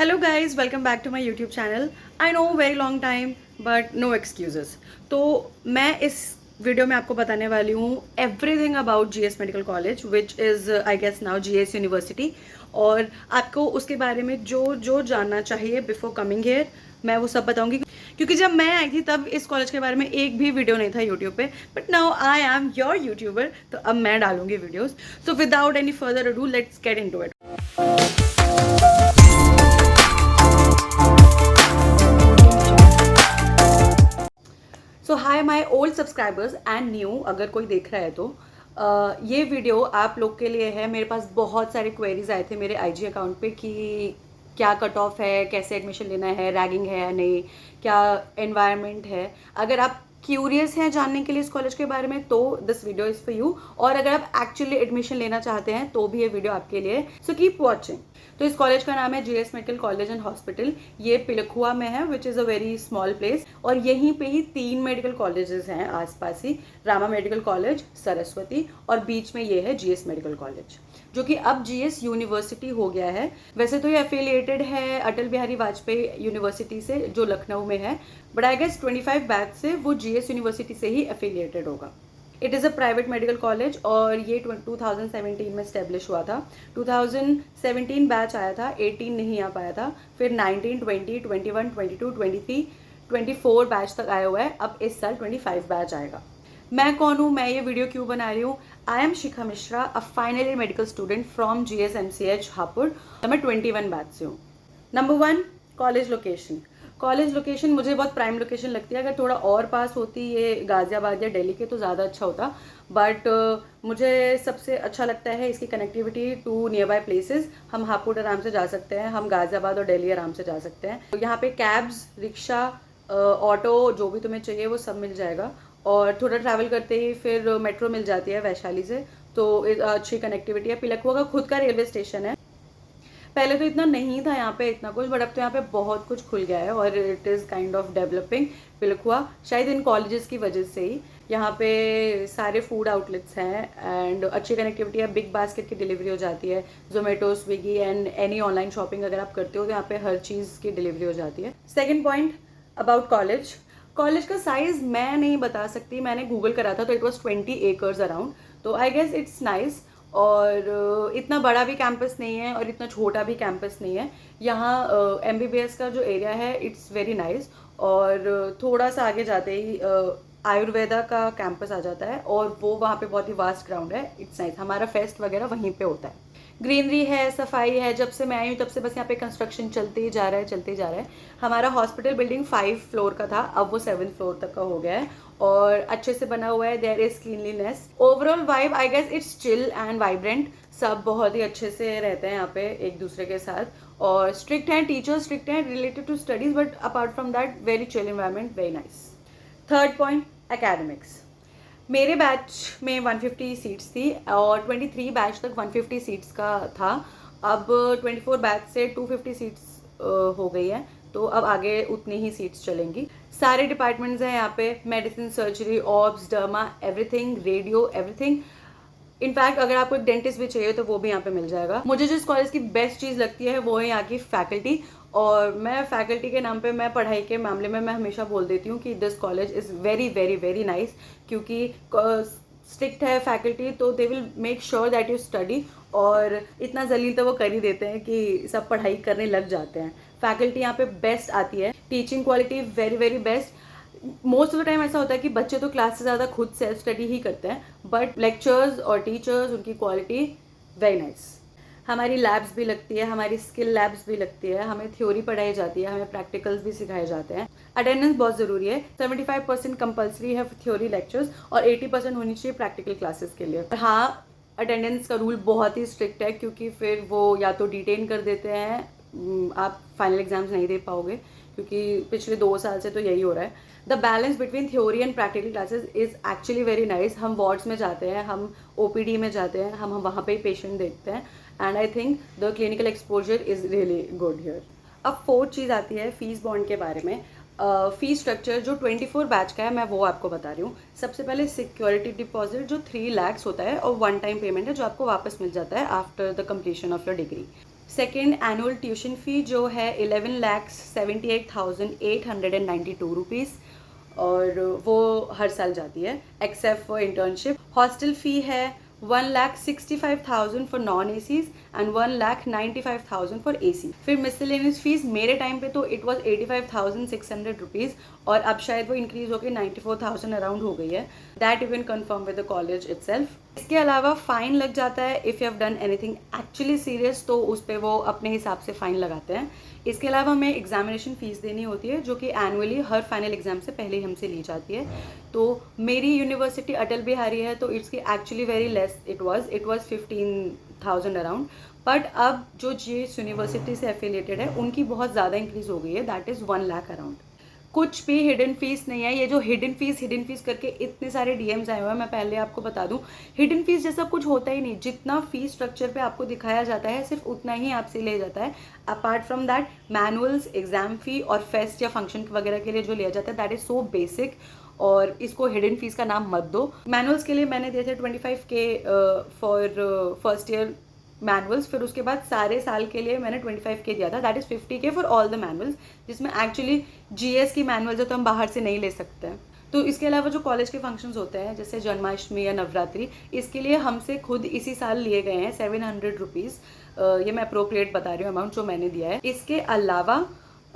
Hello guys, welcome back to my YouTube channel. I know very long time but no excuses. तो मैं इस video में आपको बताने वाली हूँ everything about GS medical college which is I guess now GS university. और आपको उसके बारे में जो जो जानना चाहिए बिफोर कमिंग हेयर मैं वो सब बताऊंगी, क्योंकि जब मैं आई थी तब इस कॉलेज के बारे में एक भी वीडियो नहीं था यूट्यूब पे, but now I am your YouTuber, तो अब मैं डालूंगी videos. So without any further ado let's get into it. So hi my old subscribers and new, अगर कोई देख रहा है तो ये वीडियो आप लोग के लिए है। मेरे पास बहुत सारे क्वेरीज आए थे मेरे आईजी अकाउंट पे कि क्या कट ऑफ है, कैसे एडमिशन लेना है, रैगिंग है या नहीं, क्या एनवायरनमेंट है। अगर आप क्यूरियस हैं जानने के लिए इस कॉलेज के बारे में तो this video is for you, और अगर आप एक्चुअली एडमिशन लेना चाहते हैं तो भी ये वीडियो आपके लिए, सो कीप वॉचिंग। तो इस कॉलेज का नाम है GS medical college and hospital. ये पिलखुआ में है which is a very small place, और यहीं पे ही 3 मेडिकल कॉलेजेस हैं आसपास ही। रामा मेडिकल कॉलेज, सरस्वती, और बीच में ये है जीएस मेडिकल कॉलेज, जो कि अब जीएस यूनिवर्सिटी हो गया है। वैसे तो ये एफिलिएटेड है अटल बिहारी वाजपेयी यूनिवर्सिटी से जो लखनऊ में है, बट आई गेस 25 बैच से वो जीएस यूनिवर्सिटी से ही एफिलिएटेड होगा। It is a private medical college और ये 2017 में स्टेब्लिश हुआ था। 2017 बैच आया था, 18 नहीं आ पाया था, फिर 19, 20, 21, 22, 23, 24 बैच तक आया हुआ है। अब इस साल 25 बैच आएगा। मैं कौन हूँ, मैं ये वीडियो क्यों बना रही हूँ? आई am Shikha Mishra, a final year medical student from GSMCH Hapur. मैं 21 बैच से हूँ। Number 1, college location. College location मुझे बहुत प्राइम लोकेशन लगती है। अगर थोड़ा और पास होती ये गाजियाबाद या दिल्ली के तो ज़्यादा अच्छा होता, बट मुझे सबसे अच्छा लगता है इसकी connectivity to nearby places. हम हापुड़ आराम से जा सकते हैं, हम गाजियाबाद और दिल्ली आराम से जा सकते हैं। तो यहाँ पे कैब्स, रिक्शा, ऑटो, जो भी तुम्हें चाहिए वो सब मिल जाएगा। और थोड़ा ट्रैवल करते ही फिर मेट्रो मिल जाती है वैशाली से, तो अच्छी कनेक्टिविटी है। पिलखुआ का खुद का रेलवे स्टेशन है। पहले तो इतना नहीं था यहाँ पे इतना कुछ, बट अब तो यहाँ पे बहुत कुछ खुल गया है और it is kind of developing Pilkhuwa, शायद इन कॉलेजेस की वजह से ही। यहाँ पे सारे फूड आउटलेट्स हैं एंड अच्छी कनेक्टिविटी है। बिग बास्केट की डिलीवरी हो जाती है, Zomato, Swiggy and any online shopping अगर आप करते हो तो यहाँ पे हर चीज़ की डिलीवरी हो जाती है। Second point about college. College का साइज मैं नहीं बता सकती, मैंने गूगल करा था तो इट वॉज 20 एकर्स अराउंड, तो आई गेस इट्स नाइस। और इतना बड़ा भी कैंपस नहीं है और इतना छोटा भी कैंपस नहीं है। यहाँ MBBS का जो एरिया है इट्स वेरी नाइस, और थोड़ा सा आगे जाते ही आयुर्वेदा का कैंपस आ जाता है और वो वहाँ पे बहुत ही वास्ट ग्राउंड है। इट्स नाइस, हमारा फेस्ट वगैरह वहीं पे होता है। ग्रीनरी है, सफाई है। जब से मैं आई हूँ तब से बस यहाँ पे कंस्ट्रक्शन चलते ही जा रहा है, चलते ही जा रहा है। हमारा हॉस्पिटल बिल्डिंग 5 फ्लोर का था, अब वो 7th फ्लोर तक का हो गया है और अच्छे से बना हुआ है। There is cleanliness. Overall vibe I guess it's chill and vibrant. सब बहुत ही अच्छे से रहते हैं यहाँ पे एक दूसरे के साथ, और स्ट्रिक्ट हैं, टीचर्स स्ट्रिक्ट हैं related to studies, but apart from that very chill environment, very nice. Third point, academics. मेरे बैच में 150 सीट्स थी और 23 बैच तक 150 सीट्स का था। अब 24 बैच से 250 सीट्स हो गई है, तो अब आगे उतनी ही सीट्स चलेंगी। सारे डिपार्टमेंट्स हैं यहाँ पे, medicine, surgery, obs, derma, everything, radio, everything. In fact अगर आपको एक डेंटिस्ट भी चाहिए तो वो भी यहाँ पे मिल जाएगा। मुझे जिस कॉलेज की बेस्ट चीज़ लगती है वो है यहाँ की फैकल्टी, और मैं फैकल्टी के नाम पे, मैं पढ़ाई के मामले में मैं हमेशा बोल देती हूँ कि this college is very very very nice, क्योंकि स्ट्रिक्ट है फैकल्टी, तो they will make sure that you study. और इतना जलील तो वो कर ही देते हैं कि सब पढ़ाई करने लग जाते हैं। फैकल्टी यहाँ पे बेस्ट आती है, teaching quality very very best. Most of the time ऐसा होता है कि बच्चे तो क्लास से ज़्यादा खुद सेल्फ स्टडी ही करते हैं, बट लेक्चर्स और टीचर्स, उनकी क्वालिटी वेरी नाइस। हमारी लैब्स भी लगती है, हमारी स्किल लैब्स भी लगती है, हमें थ्योरी पढ़ाई जाती है, हमें प्रैक्टिकल्स भी सिखाए जाते हैं। अटेंडेंस बहुत ज़रूरी है, 75% कंपल्सरी है थ्योरी लेक्चर्स और 80% होनी चाहिए प्रैक्टिकल क्लासेस के लिए। हाँ, अटेंडेंस का रूल बहुत ही स्ट्रिक्ट है, क्योंकि फिर वो या तो डिटेन कर देते हैं, आप फाइनल एग्जाम्स नहीं दे पाओगे, क्योंकि पिछले 2 साल से तो यही हो रहा है। The balance between theory and practical classes is actually very nice. हम वार्ड्स में जाते हैं, हम OPD में जाते हैं, हम वहाँ पे ही पेशेंट देखते हैं, and I think the clinical exposure is really good here. अब फोर्थ चीज़ आती है फीस बॉन्ड के बारे में। फीस स्ट्रक्चर जो 24 बैच का है मैं वो आपको बता रही हूँ। सबसे पहले सिक्योरिटी डिपॉजिट जो 3 lakhs होता है, और 1 टाइम पेमेंट है जो आपको वापस मिल जाता है after the completion of your degree. Second annual tuition fee जो है 11,78,892 रुपीज़, और वो हर साल जाती है except for internship. Hostel fee है 1,65,000 for non ACs and 1,95,000 for AC. फिर मिसलेनियस फीस मेरे टाइम पे तो इट वॉज 85,600 रुपीज़, और अब शायद वो इंक्रीज होकर 94,000 अराउंड हो गई है। That you can confirm with the college itself. इसके अलावा फ़ाइन लग जाता है if you have done anything actually serious, तो उस पर वो अपने हिसाब से फ़ाइन लगाते हैं। इसके अलावा हमें एग्जामिनेशन फ़ीस देनी होती है जो कि एनुअली हर फाइनल एग्जाम से पहले ही हमसे ली जाती है। तो मेरी यूनिवर्सिटी अटल बिहारी है, तो इट्स की actually very less, it was 15,000 around. But अब जो जिस यूनिवर्सिटी से एफिलिएटेड है उनकी बहुत ज़्यादा इंक्रीज़ हो गई है, दैट इज़ 1 लाख अराउंड। कुछ भी हिडन फीस नहीं है। ये जो हिडन फीस करके इतने सारे डीएम्स आए हुए हैं, मैं पहले आपको बता दूं, हिडन फीस जैसा कुछ होता ही नहीं। जितना फीस स्ट्रक्चर पे आपको दिखाया जाता है सिर्फ उतना ही आपसे ले जाता है। Apart from that manuals, exam फी और फेस्ट या फंक्शन वगैरह के लिए जो लिया जाता है दैट इज सो बेसिक, और इसको हिडन फीस का नाम मत दो। मैनुअल्स के लिए मैंने दिए थे 25K for first year manuals, फिर उसके बाद सारे साल के लिए मैंने 25K दिया था, that is 50K for all the manuals, जिसमें एक्चुअली जीएस की मैनुअल्स है तो हम बाहर से नहीं ले सकते हैं। तो इसके अलावा जो कॉलेज के फंक्शंस होते हैं जैसे जन्माष्टमी या नवरात्रि, इसके लिए हमसे खुद इसी साल लिए गए हैं 700 रुपीज़। ये मैं अप्रोप्रिएट बता रही हूँ अमाउंट जो मैंने दिया है। इसके अलावा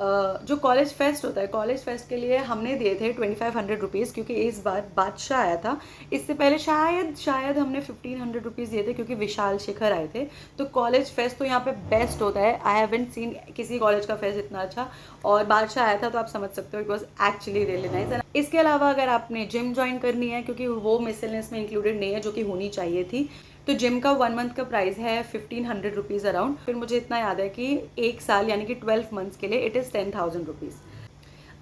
जो कॉलेज फेस्ट होता है, कॉलेज फेस्ट के लिए हमने दिए थे 2500 रुपीज़, क्योंकि इस बार बादशाह आया था। इससे पहले शायद हमने 1500 रुपीज़ दिए थे क्योंकि विशाल शेखर आए थे। तो कॉलेज फेस्ट तो यहाँ पे बेस्ट होता है। आई हैवंट सीन किसी कॉलेज का फेस्ट इतना अच्छा, और बादशाह आया था तो आप समझ सकते हो it was actually really nice. इसके अलावा अगर आपने जिम ज्वाइन करनी है, क्योंकि वो मिसलेनियस में इंक्लूडेड नहीं है जो कि होनी चाहिए थी, तो जिम का 1 मंथ का प्राइस है 1500 रुपीज़ अराउंड। फिर मुझे इतना याद है कि एक साल यानी कि 12 मंथ्स के लिए it is 10,000 rupees.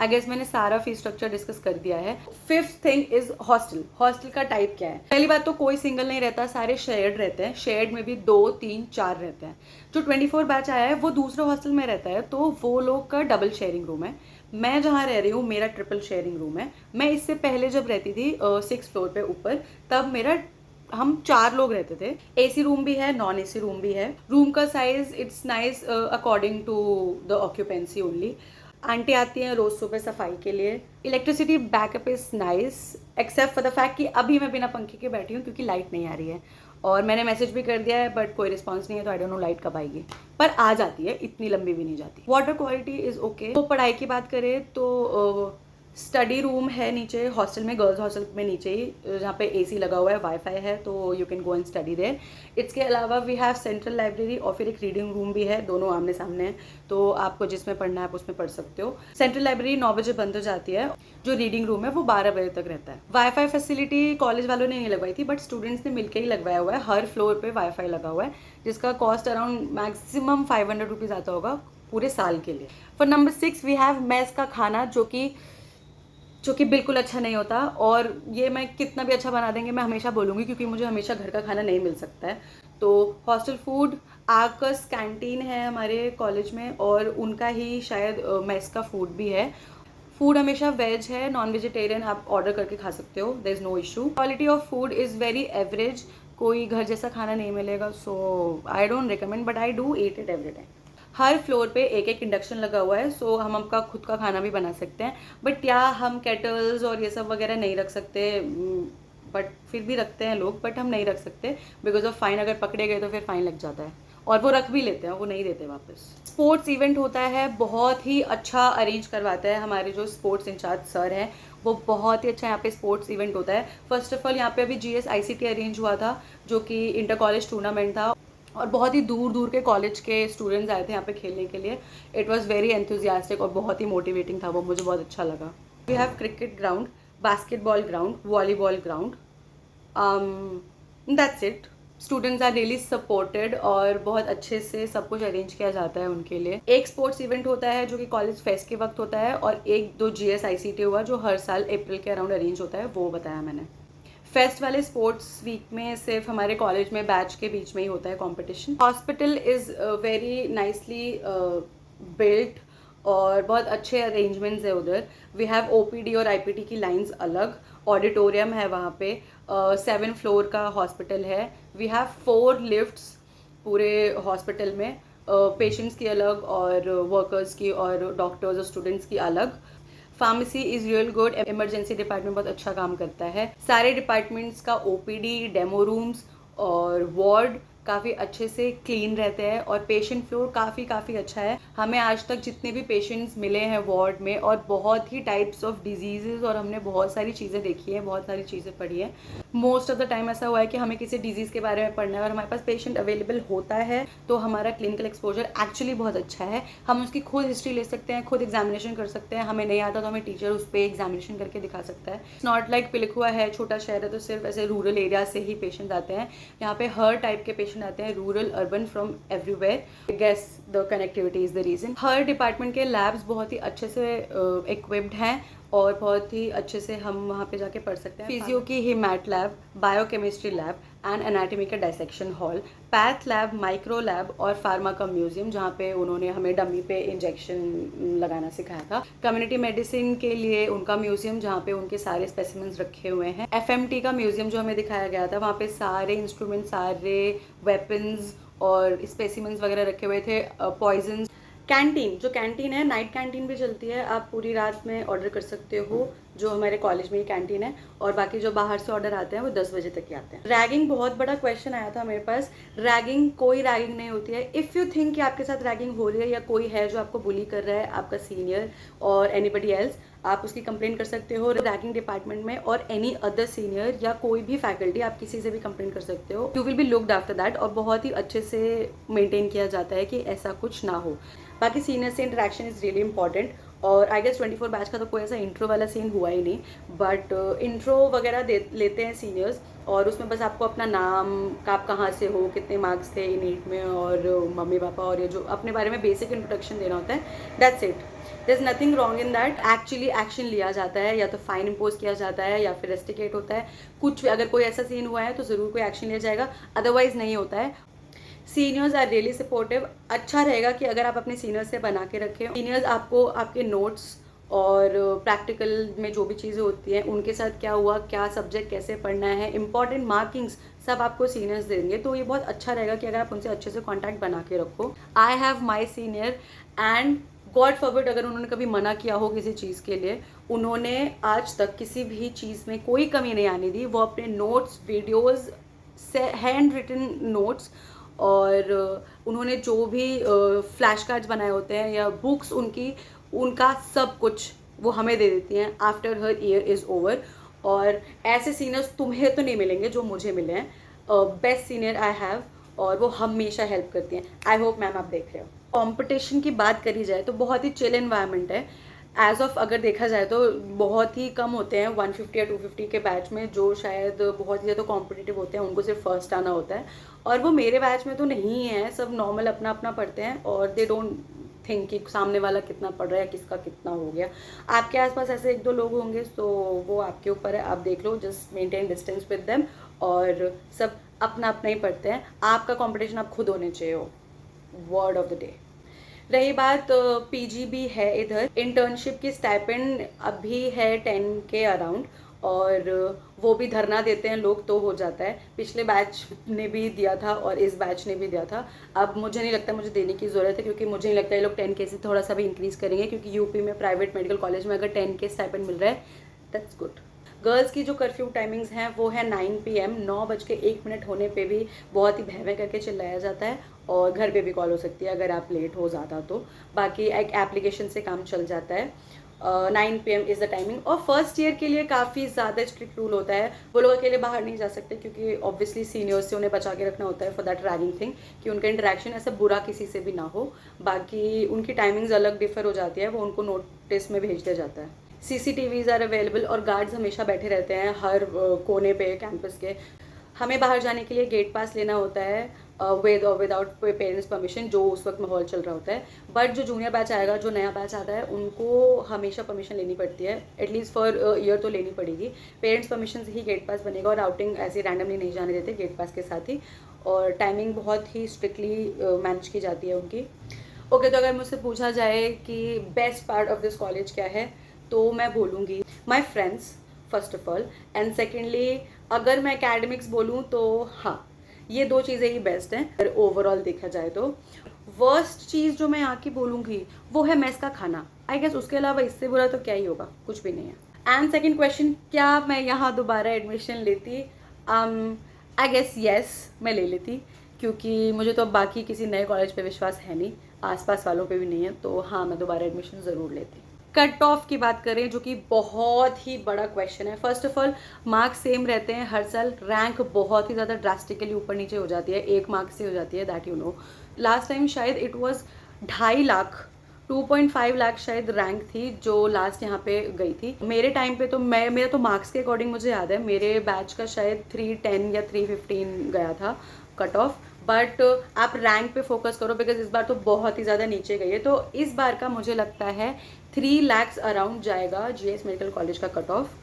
I guess मैंने सारा फीस स्ट्रक्चर डिस्कस कर दिया है। Fifth thing is hostel. Hostel का टाइप क्या है? पहली बात तो कोई सिंगल नहीं रहता, सारे शेयर्ड रहते हैं। शेयर्ड में भी 2, 3, 4 रहते हैं। जो 24 बैच आया है वो दूसरे हॉस्टल में रहता है, तो वो लोग का डबल शेयरिंग रूम है। मैं जहाँ रह रही हूँ मेरा ट्रिपल शेयरिंग रूम है। मैं इससे पहले जब रहती थी 6th फ्लोर पे ऊपर, तब मेरा हम 4 लोग रहते थे। एसी रूम भी है, नॉन एसी रूम भी है। रूम का size it's nice according to the occupancy only. Aunty आती हैं रोज सुबह सफाई के लिए। Electricity backup is nice except for the fact कि अभी मैं बिना पंखे के बैठी हूँ क्योंकि लाइट नहीं आ रही है, और मैंने मैसेज भी कर दिया है बट कोई रिस्पॉन्स नहीं है, तो आई डोंट नो लाइट कब आएगी, पर आ जाती है, इतनी लंबी भी नहीं जाती। Water quality is okay. तो पढ़ाई की बात करें तो स्टडी रूम है नीचे हॉस्टल में, गर्ल्स हॉस्टल में नीचे ही, जहाँ पे एसी लगा हुआ है, वाईफाई है, तो you can go and study there. इसके अलावा वी हैव सेंट्रल लाइब्रेरी और फिर एक रीडिंग रूम भी है, दोनों आमने सामने हैं, तो आपको जिसमें पढ़ना है आप उसमें पढ़ सकते हो। सेंट्रल लाइब्रेरी 9 बजे बंद हो जाती है, जो रीडिंग रूम है वो 12 बजे तक रहता है। वाईफाई फैसिलिटी कॉलेज वालों ने नहीं लगवाई थी, बट स्टूडेंट्स ने मिलकर ही लगवाया हुआ है। हर फ्लोर पे वाईफाई लगा हुआ है, जिसका कॉस्ट अराउंड मैक्सिमम 500 रुपीज़ आता होगा पूरे साल के लिए। For number 6 we have mess का खाना, जो कि बिल्कुल अच्छा नहीं होता, और ये मैं कितना भी अच्छा बना देंगे मैं हमेशा बोलूँगी, क्योंकि मुझे हमेशा घर का खाना नहीं मिल सकता है। तो हॉस्टल फूड, आकस कैंटीन है हमारे कॉलेज में, और उनका ही शायद मेस का फूड भी है। फूड हमेशा वेज है, नॉन वेजिटेरियन आप ऑर्डर करके खा सकते हो, there is no issue. Quality of food is very average, कोई घर जैसा खाना नहीं मिलेगा, so I don't recommend, but I do eat it every time. हर फ्लोर पे एक एक इंडक्शन लगा हुआ है, सो हम आपका खुद का खाना भी बना सकते हैं, बट या हम केटल्स और ये सब वगैरह नहीं रख सकते, बट फिर भी रखते हैं लोग, बट हम नहीं रख सकते बिकॉज ऑफ फाइन। अगर पकड़े गए तो फिर फाइन लग जाता है, और वो रख भी लेते हैं, वो नहीं देते वापस। स्पोर्ट्स इवेंट होता है, बहुत ही अच्छा अरेंज करवाता है हमारे जो स्पोर्ट्स इंचार्ज सर हैं, वो बहुत ही अच्छा यहाँ पे स्पोर्ट्स इवेंट होता है। फर्स्ट ऑफ ऑल यहाँ पे अभी GSICT अरेंज हुआ था, जो कि इंटर कॉलेज टूर्नामेंट था, और बहुत ही दूर दूर के कॉलेज के स्टूडेंट्स आए थे यहाँ पे खेलने के लिए। इट वॉज़ वेरी एंथुजियास्टिक और बहुत ही मोटिवेटिंग था वो, मुझे बहुत अच्छा लगा। We have cricket ground, basketball ground, volleyball ground, that's it. Students are really supported और बहुत अच्छे से सब कुछ अरेंज किया जाता है उनके लिए। एक स्पोर्ट्स इवेंट होता है जो कि कॉलेज फेस्ट के वक्त होता है, और एक दो GSICT हुआ जो हर साल अप्रैल के अराउंड अरेंज होता है, वो बताया मैंने। फेस्ट वाले स्पोर्ट्स वीक में सिर्फ हमारे कॉलेज में बैच के बीच में ही होता है competition. Hospital is very nicely built और बहुत अच्छे अरेंजमेंट्स है उधर। वी हैव OPD और IPT की लाइंस अलग, ऑडिटोरियम है वहाँ पे, 7 फ्लोर का हॉस्पिटल है। वी हैव 4 लिफ्ट्स पूरे हॉस्पिटल में, पेशेंट्स की अलग और वर्कर्स की और डॉक्टर्स और स्टूडेंट्स की अलग। Pharmacy is real good, emergency department बहुत अच्छा काम करता है। सारे डिपार्टमेंट्स का ओपीडी, डेमो रूम्स और वार्ड काफ़ी अच्छे से क्लीन रहते हैं और पेशेंट फ्लो काफ़ी अच्छा है। हमें आज तक जितने भी पेशेंट्स मिले हैं वार्ड में, और बहुत ही टाइप्स ऑफ डिजीजेज, और हमने बहुत सारी चीज़ें देखी हैं, बहुत सारी चीज़ें पढ़ी हैं। मोस्ट ऑफ द टाइम ऐसा हुआ है कि हमें किसी डिजीज़ के बारे में पढ़ना है और हमारे पास पेशेंट अवेलेबल होता है तो हमारा क्लिनिकल एक्सपोजर एक्चुअली बहुत अच्छा है। हम उसकी खुद हिस्ट्री ले सकते हैं, खुद एग्जामिनेशन कर सकते हैं। हमें नहीं आता तो हमें टीचर उस पर एग्जामिनेशन करके दिखा सकता है। इट्स नॉट लाइक पिलखुआ है, छोटा शहर है, तो सिर्फ ऐसे रूरल एरिया से ही पेशेंट आते हैं। यहाँ पे हर टाइप के पेशेंट आते हैं, rural, urban, from everywhere. Guess the connectivity is the reason. हर डिपार्टमेंट के लैब्स बहुत ही अच्छे से इक्विप्ड हैं और बहुत ही अच्छे से हम वहाँ पे जाके पढ़ सकते हैं। फिजियो की हीमैट lab, biochemistry lab and anatomy का dissection hall, path lab, micro lab और फार्मा का म्यूजियम जहाँ पे उन्होंने हमें डमी पे इंजेक्शन लगाना सिखाया था। कम्युनिटी मेडिसिन के लिए उनका म्यूजियम जहाँ पे उनके सारे स्पेसिमेंट्स रखे हुए हैं। एफएमटी का म्यूजियम जो हमें दिखाया गया था, वहाँ पे सारे इंस्ट्रूमेंट, सारे वेपन्स और स्पेसिमेंट्स वगैरह रखे हुए थे। पॉइजन। कैंटीन, जो कैंटीन है, नाइट कैंटीन भी चलती है, आप पूरी रात में ऑर्डर कर सकते हो, जो हमारे कॉलेज में ही कैंटीन है। और बाकी जो बाहर से ऑर्डर आते हैं वो 10 बजे तक ही आते हैं। रैगिंग, बहुत बड़ा क्वेश्चन आया था मेरे पास। रैगिंग, कोई रैगिंग नहीं होती है। इफ़ यू थिंक कि आपके साथ रैगिंग हो रही है या कोई है जो आपको बुली कर रहा है, आपका सीनियर और एनीबडी एल्स, आप उसकी कंप्लेन कर सकते हो रैगिंग डिपार्टमेंट में, और एनी अदर सीनियर या कोई भी फैकल्टी, आप किसी से भी कंप्लेन कर सकते हो। You will be looked after that, और बहुत ही अच्छे से मेंटेन किया जाता है कि ऐसा कुछ ना हो। बाकी सीनियर से इंटरेक्शन इज़ रियली इंपॉर्टेंट। और आई गेस 24 बैच का तो कोई ऐसा इंट्रो वाला सीन हुआ ही नहीं, बट इंट्रो वगैरह लेते हैं सीनियर्स, और उसमें बस आपको अपना नाम, आप कहाँ से हो, कितने मार्क्स थे नीट में, और मम्मी पापा, और ये जो अपने बारे में बेसिक इंट्रोडक्शन देना होता है, that's it. There is nothing wrong in that. Actually action लिया जाता है, या तो फाइन इम्पोज किया जाता है या फिर रेस्टिकेट होता है। कुछ अगर कोई ऐसा सीन हुआ है तो ज़रूर कोई एक्शन लिया जाएगा, अदरवाइज नहीं होता है। Seniors are really supportive. अच्छा रहेगा कि अगर आप अपने सीनियर्स से बना के रखें। सीनियर्स आपको आपके नोट्स और प्रैक्टिकल में जो भी चीज़ें होती हैं, उनके साथ क्या हुआ, क्या सब्जेक्ट कैसे पढ़ना है, इंपॉर्टेंट मार्किंग्स सब आपको सीनियर्स देंगे। तो ये बहुत अच्छा रहेगा कि अगर आप उनसे अच्छे से कॉन्टैक्ट बना के रखो। I have my senior, and God forbid अगर उन्होंने कभी मना किया हो किसी चीज़ के लिए, उन्होंने आज तक किसी भी चीज़ में कोई कमी नहीं आने दी। वो अपने नोट्स, वीडियोज़ से, हैंड रिटन नोट्स, और उन्होंने जो भी फ्लैश कार्ड्स बनाए होते हैं या बुक्स उनका सब कुछ वो हमें दे देती हैं after her year is over. और ऐसे सीनियर्स तुम्हें तो नहीं मिलेंगे जो मुझे मिले हैं। बेस्ट सीनियर आई हैव, और वो हमेशा हेल्प करती हैं। आई होप मैम आप देख रहे हो। कंपटीशन की बात करी जाए तो बहुत ही चिल एनवायरनमेंट है। एज ऑफ अगर देखा जाए तो बहुत ही कम होते हैं 150 या 250 के बैच में जो शायद बहुत ही ज़्यादा कॉम्पिटिटिव होते हैं, उनको सिर्फ फर्स्ट आना होता है। और वो मेरे बैच में तो नहीं है, सब नॉर्मल अपना अपना पढ़ते हैं, और दे डोंट थिंक कि सामने वाला कितना पढ़ रहा है, किसका कितना हो गया। आपके आसपास ऐसे एक दो लोग होंगे, तो वो आपके ऊपर है, आप देख लो, just maintain distance with them, और सब अपना अपना ही पढ़ते हैं। आपका कॉम्पिटिशन आप खुद होने चाहिए हो, वर्ड ऑफ द डे। रही बात पीजी भी है इधर। इंटर्नशिप की स्टाइपेंड अभी है 10 के अराउंड, और वो भी धरना देते हैं लोग तो हो जाता है। पिछले बैच ने भी दिया था और इस बैच ने भी दिया था। अब मुझे नहीं लगता मुझे देने की ज़रूरत है, क्योंकि मुझे नहीं लगता ये लोग 10 के से थोड़ा सा भी इंक्रीज़ करेंगे, क्योंकि यूपी में प्राइवेट मेडिकल कॉलेज में अगर 10 के स्टाइपेंड मिल रहा है, दैट्स गुड। गर्ल्स की जो कर्फ्यू टाइमिंग्स हैं वो है 9 PM। 9:01 होने पे भी बहुत ही भय करके चिल्लाया जाता है, और घर पे भी कॉल हो सकती है अगर आप लेट हो ज़्यादा तो। बाकी एक एप्लीकेशन से काम चल जाता है। 9 PM इज़ द टाइमिंग। और फर्स्ट ईयर के लिए काफ़ी ज़्यादा स्ट्रिक्ट रूल होता है। वो लोग अकेले बाहर नहीं जा सकते, क्योंकि ऑब्वियसली सीनियर्स से उन्हें बचा के रखना होता है फॉर दैट रैगिंग थिंग, कि उनका इंटरेक्शन ऐसा बुरा किसी से भी ना हो। बाकी उनकी टाइमिंग्स अलग डिफर हो जाती है, वो उनको नोटिस में भेज दिया जाता है। CCTVs आर अवेलेबल, और गार्ड्स हमेशा बैठे रहते हैं हर कोने पे कैंपस के। हमें बाहर जाने के लिए गेट पास लेना होता है विद और विदाउट पेरेंट्स परमिशन, जो उस वक्त माहौल चल रहा होता है। बट जो जूनियर बैच आएगा, जो नया बैच आता है, उनको हमेशा परमिशन लेनी पड़ती है, एटलीस्ट फॉर ईयर तो लेनी पड़ेगी। पेरेंट्स परमिशन से ही गेट पास बनेगा, और आउटिंग ऐसे रैंडमली नहीं जाने देते गेट पास के साथ ही। और टाइमिंग बहुत ही स्ट्रिक्टली मैनेज की जाती है उनकी। ओके, तो अगर मुझसे पूछा जाए कि best part of this college क्या है, तो मैं बोलूँगी my friends first of all, and secondly अगर मैं एकेडमिक्स बोलूँ तो हाँ, ये दो चीज़ें ही बेस्ट हैं अगर ओवरऑल देखा जाए तो। वर्स्ट चीज़ जो मैं यहाँ की बोलूँगी वो है मेस का खाना। आई गेस उसके अलावा इससे बुरा तो क्या ही होगा, कुछ भी नहीं है। एंड सेकेंड क्वेश्चन, क्या मैं यहाँ दोबारा एडमिशन लेती? आई गेस येस, मैं ले लेती, क्योंकि मुझे तो अब बाकी किसी नए कॉलेज पे विश्वास है नहीं, आसपास वालों पे भी नहीं है, तो हाँ मैं दोबारा एडमिशन ज़रूर लेती। कट ऑफ की बात करें, जो कि बहुत ही बड़ा क्वेश्चन है। First of all, marks same रहते हैं हर साल, रैंक बहुत ही ज़्यादा ड्रास्टिकली ऊपर नीचे हो जाती है, 1 मार्क्स से हो जाती है, that you know. Last time शायद इट वॉज 2.5 लाख, 2.5 लाख शायद रैंक थी जो लास्ट यहाँ पे गई थी। मेरे टाइम पे तो मेरा तो मार्क्स के अकॉर्डिंग मुझे याद है, मेरे बैच का शायद 310 या 315 गया था कट ऑफ। बट आप रैंक पे फोकस करो, बिकॉज इस बार तो बहुत ही ज़्यादा नीचे गई है। तो इस बार का मुझे लगता है 3 लाख अराउंड जाएगा जीएस मेडिकल कॉलेज का कट ऑफ।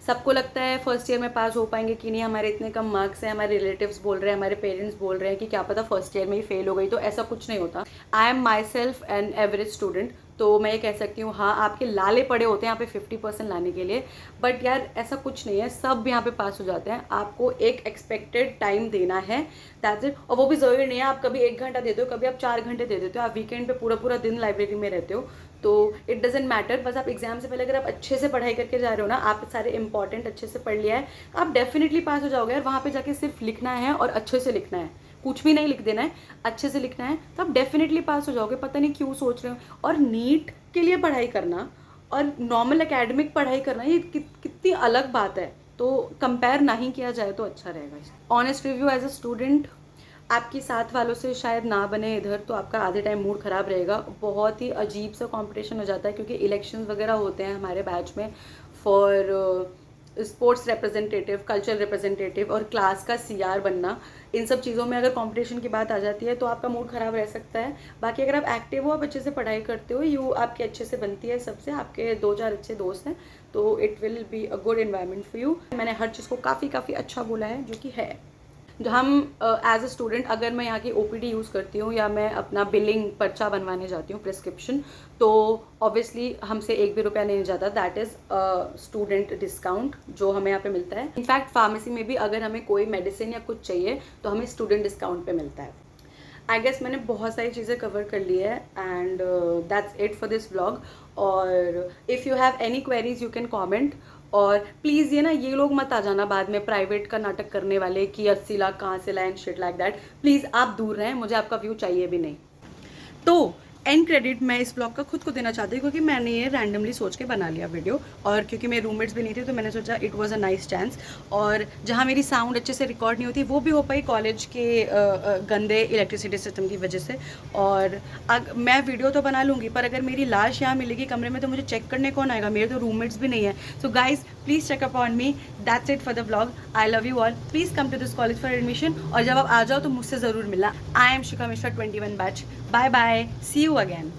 सबको लगता है फर्स्ट ईयर में पास हो पाएंगे कि नहीं, हमारे इतने कम मार्क्स हैं, हमारे रिलेटिव्स बोल रहे हैं, हमारे पेरेंट्स बोल रहे हैं कि क्या पता फर्स्ट ईयर में ही फेल हो गई। तो ऐसा कुछ नहीं होता। I am my self an average student, तो मैं ये कह सकती हूँ हाँ आपके लाले पड़े होते हैं यहाँ पे 50% लाने के लिए, बट यार ऐसा कुछ नहीं है, सब यहाँ पे पास हो जाते हैं। आपको एक एक्सपेक्टेड टाइम देना है, दैट्स इट। और वो भी ज़रूरी नहीं है आप कभी 1 घंटा देते हो, कभी आप 4 घंटे दे देते हो, आप वीकेंड पे पूरा पूरा दिन लाइब्रेरी में रहते हो, तो इट डजेंट मैटर। बस आप एग्जाम से पहले अगर आप अच्छे से पढ़ाई करके जा रहे हो ना, आप सारे इंपॉर्टेंट अच्छे से पढ़ लिया है, आप डेफिनेटली पास हो जाओगे यार। वहाँ पे जाके सिर्फ लिखना है और अच्छे से लिखना है, कुछ भी नहीं लिख देना है, अच्छे से लिखना है, तो आप डेफिनेटली पास हो जाओगे। पता नहीं क्यों सोच रहे हो। और नीट के लिए पढ़ाई करना और नॉर्मल एकेडमिक पढ़ाई करना, ये कितनी अलग बात है, तो कंपेयर नहीं किया जाए तो अच्छा रहेगा। Honest review, as a student आपकी साथ वालों से शायद ना बने इधर, तो आपका आधे टाइम मूड ख़राब रहेगा। बहुत ही अजीब सा कंपटीशन हो जाता है, क्योंकि इलेक्शंस वगैरह होते हैं हमारे बैच में for sports representative, cultural representative और क्लास का सीआर बनना। इन सब चीज़ों में अगर कंपटीशन की बात आ जाती है तो आपका मूड ख़राब रह सकता है। बाकी अगर आप एक्टिव हो, आप अच्छे से पढ़ाई करते हो, आपके अच्छे से बनती है सबसे, आपके 2-4 अच्छे दोस्त हैं, तो it will be a good environment for you. मैंने हर चीज़ को काफ़ी अच्छा बोला है, जो कि है। जो हम एज अ स्टूडेंट, अगर मैं यहाँ की ओपीडी यूज़ करती हूँ या मैं अपना बिलिंग पर्चा बनवाने जाती हूँ, प्रिस्क्रिप्शन, तो ऑब्वियसली हमसे 1 भी रुपया नहीं जाता। दैट इज़ स्टूडेंट डिस्काउंट जो हमें यहाँ पे मिलता है। इनफैक्ट फार्मेसी में भी अगर हमें कोई मेडिसिन या कुछ चाहिए तो हमें स्टूडेंट डिस्काउंट पे मिलता है। आई गेस मैंने बहुत सारी चीज़ें कवर कर ली है, and that's it for this vlog. और if you have any queries you can comment. और प्लीज़ ये लोग मत आ जाना बाद में प्राइवेट का नाटक करने वाले कि 80 लाख कहाँ से लाए, शिट लाइक दैट। प्लीज़ आप दूर रहें, मुझे आपका व्यू चाहिए भी नहीं। तो एंड क्रेडिट मैं इस ब्लॉग का खुद को देना चाहती हूँ, क्योंकि मैंने ये रैंडमली सोच के बना लिया वीडियो, और क्योंकि मेरे रूममेट्स भी नहीं थे तो मैंने सोचा it was a nice chance. और जहाँ मेरी साउंड अच्छे से रिकॉर्ड नहीं होती, वो भी हो पाई कॉलेज के गंदे इलेक्ट्रिसिटी सिस्टम की वजह से। और मैं वीडियो तो बना लूँगी, पर अगर मेरी लाश यहाँ मिलेगी कमरे में तो मुझे चेक करने कौन आएगा? मेरे तो रूममेट्स भी नहीं है। So guys please check up on me. That's it for the vlog. I love you all. Please come to this college for admission, और जब आप आ जाओ तो मुझसे ज़रूर मिलना। I am Shikha Mishra 21 batch. Bye bye, see you again.